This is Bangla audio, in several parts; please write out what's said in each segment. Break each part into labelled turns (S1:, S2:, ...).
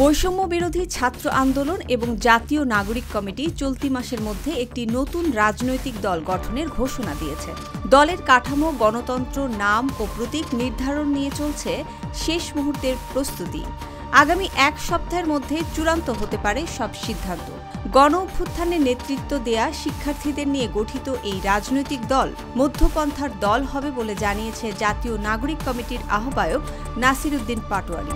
S1: বৈষম্য বিরোধী ছাত্র আন্দোলন এবং জাতীয় নাগরিক কমিটি চলতি মাসের মধ্যে একটি নতুন রাজনৈতিক দল গঠনের ঘোষণা দিয়েছে। দলের কাঠামো, গণতন্ত্র, নাম ও প্রতীক নির্ধারণ নিয়ে চলছে শেষ মুহূর্তের প্রস্তুতি। আগামী এক সপ্তাহের মধ্যে চূড়ান্ত হতে পারে সব সিদ্ধান্ত। গণ অভ্যুত্থানে নেতৃত্ব দেয়া শিক্ষার্থীদের নিয়ে গঠিত এই রাজনৈতিক দল মধ্যপন্থার দল হবে বলে জানিয়েছে জাতীয় নাগরিক কমিটির আহ্বায়ক নাসির উদ্দিন পাটোয়ারি।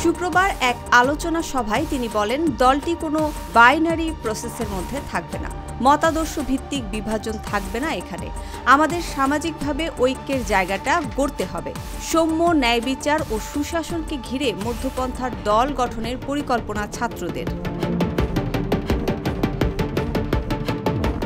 S1: শুক্রবার এক আলোচনা সভায় তিনি বলেন, দলটি কোনো বাইনারি প্রসেসের মধ্যে থাকবে না, মতাদর্শ ভিত্তিক বিভাজন থাকবে না। এখানে আমাদের সামাজিকভাবে ঐক্যের জায়গাটা গড়তে হবে। সৌম্য, ন্যায় বিচার ও সুশাসনকে ঘিরে মধ্যপন্থার দল গঠনের পরিকল্পনা ছাত্রদের।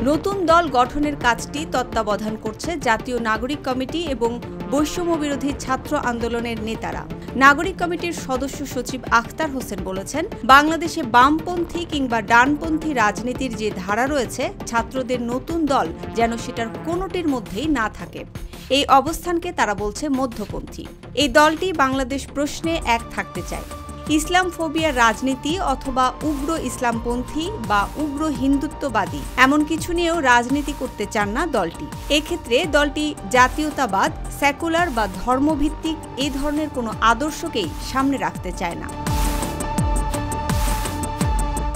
S1: নতুন দল গঠনের কাজটি তত্ত্বাবধান করছে জাতীয় নাগরিক কমিটি এবং বৈষম্য বিরোধী ছাত্র আন্দোলনের নেতারা। নাগরিক কমিটির সদস্য সচিব আখতার হোসেন বলেছেন, বাংলাদেশে বামপন্থী কিংবা ডানপন্থী রাজনীতির যে ধারা রয়েছে, ছাত্রদের নতুন দল যেন সেটার কোনোটির মধ্যেই না থাকে। এই অবস্থানকে তারা বলছে মধ্যপন্থী। এই দলটি বাংলাদেশ প্রশ্নে এক থাকতে চায়। ইসলাম ফোবিয়ার রাজনীতি অথবা উগ্র ইসলামপন্থী বা উগ্র হিন্দুত্ববাদী এমন কিছু নিয়েও রাজনীতি করতে চান না দলটি। এক্ষেত্রে দলটি জাতীয়তাবাদ, সেকুলার বা ধর্মভিত্তিক এই ধরনের কোনো আদর্শকেই সামনে রাখতে চায় না।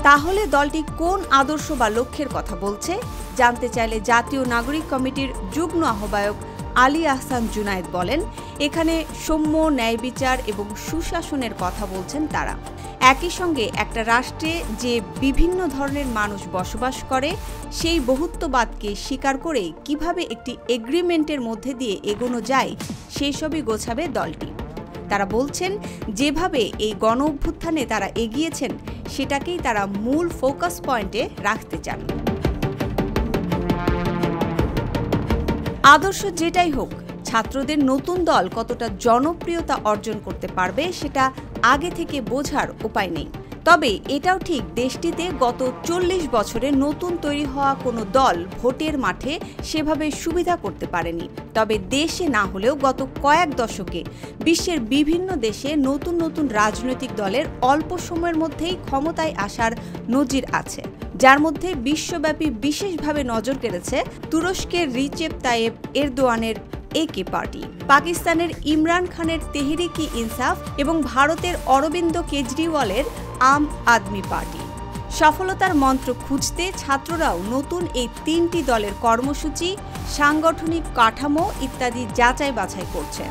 S1: তাহলে দলটি কোন আদর্শ বা লক্ষ্যের কথা বলছে জানতে চাইলে জাতীয় নাগরিক কমিটির যুগ্ম আহ্বায়ক আলী আহসান জুনায়েদ বলেন, এখানে সৌম্য, ন্যায় বিচার এবং সুশাসনের কথা বলছেন তারা। একই সঙ্গে একটা রাষ্ট্রে যে বিভিন্ন ধরনের মানুষ বসবাস করে, সেই বহুত্ববাদকে স্বীকার করে কিভাবে একটি এগ্রিমেন্টের মধ্যে দিয়ে এগোনো যায়, সেই সবই গোছাবে দলটি। তারা বলছেন, যেভাবে এই গণ অভ্যুত্থানে তারা এগিয়েছেন, সেটাকেই তারা মূল ফোকাস পয়েন্টে রাখতে চান। আদর্শ যেটাই হোক, ছাত্রদের নতুন দল কতটা জনপ্রিয়তা অর্জন করতে পারবে সেটা আগে থেকে বোঝার উপায় নেই। তবে এটাও ঠিক, দেশটিতে গত 40 বছরে নতুন তৈরি হওয়া কোনো দল ভোটের মাঠে সেভাবে সুবিধা করতে পারেনি। তবে দেশে না হলেও গত কয়েক দশকে বিশ্বের বিভিন্ন দেশে নতুন নতুন রাজনৈতিক দলের অল্প সময়ের মধ্যেই ক্ষমতায় আসার নজির আছে, যার মধ্যে বিশ্বব্যাপী বিশেষভাবে নজর কেড়েছে তুরস্কের রিচেপ তাইয়েপ এরদোয়ানের একে পার্টি, পাকিস্তানের ইমরান খানের তেহরিকি ইনসাফ এবং ভারতের অরবিন্দ কেজরিওয়ালের আম আদমি পার্টি। সফলতার মন্ত্র খুঁজতে ছাত্ররাও নতুন এই 3টি দলের কর্মসূচি, সাংগঠনিক কাঠামো ইত্যাদি যাচাই বাছাই করছে।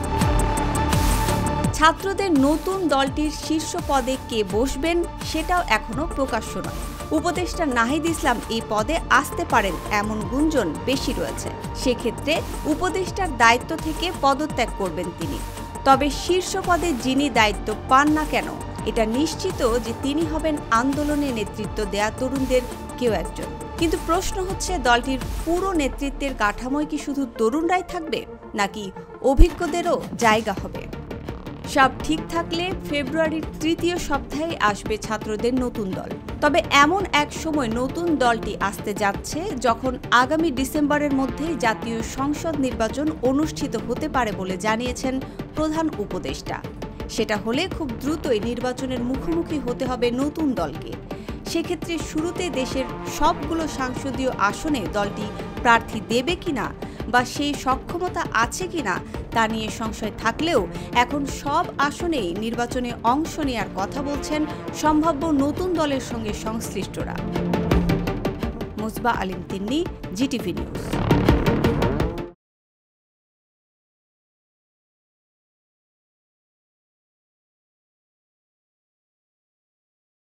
S1: ছাত্রদের নতুন দলটির শীর্ষ পদে কে বসবেন সেটাও এখনো প্রকাশ্য নয়। উপদেষ্টা নাহিদ ইসলাম এই পদে আসতে পারেন এমন গুঞ্জন বেশি রয়েছে। সেক্ষেত্রে উপদেষ্টার দায়িত্ব থেকে পদত্যাগ করবেন তিনি। তবে শীর্ষ পদে যিনি দায়িত্ব পান না কেন, এটা নিশ্চিত যে তিনি হবেন আন্দোলনে নেতৃত্ব দেয়া তরুণদের কেউ একজন। কিন্তু প্রশ্ন হচ্ছে, দলটির পুরো নেতৃত্বের কাঠামোয় কি শুধু তরুণরাই থাকবে, নাকি অভিজ্ঞদেরও জায়গা হবে? সব ঠিক থাকলে ফেব্রুয়ারির 3য় সপ্তাহে আসবে ছাত্রদের নতুন দল। তবে এমন এক সময় নতুন দলটি আসতে যাচ্ছে যখন আগামী ডিসেম্বরের মধ্যে জাতীয় সংসদ নির্বাচন অনুষ্ঠিত হতে পারে বলে জানিয়েছেন প্রধান উপদেষ্টা। সেটা হলে খুব দ্রুতই নির্বাচনের মুখোমুখি হতে হবে নতুন দলকে। সেক্ষেত্রে শুরুতে দেশের সবগুলো সংসদীয় আসনে দলটি প্রার্থী দেবে কিনা বা সেই সক্ষমতা আছে কিনা তা নিয়ে সংশয় থাকলেও এখন সব আসনেই নির্বাচনে অংশ নেওয়ার কথা বলছেন সম্ভাব্য নতুন দলের সঙ্গে সংশ্লিষ্টরা। মুসবা আলিম তিন্নি, জিটিভি নিউজ।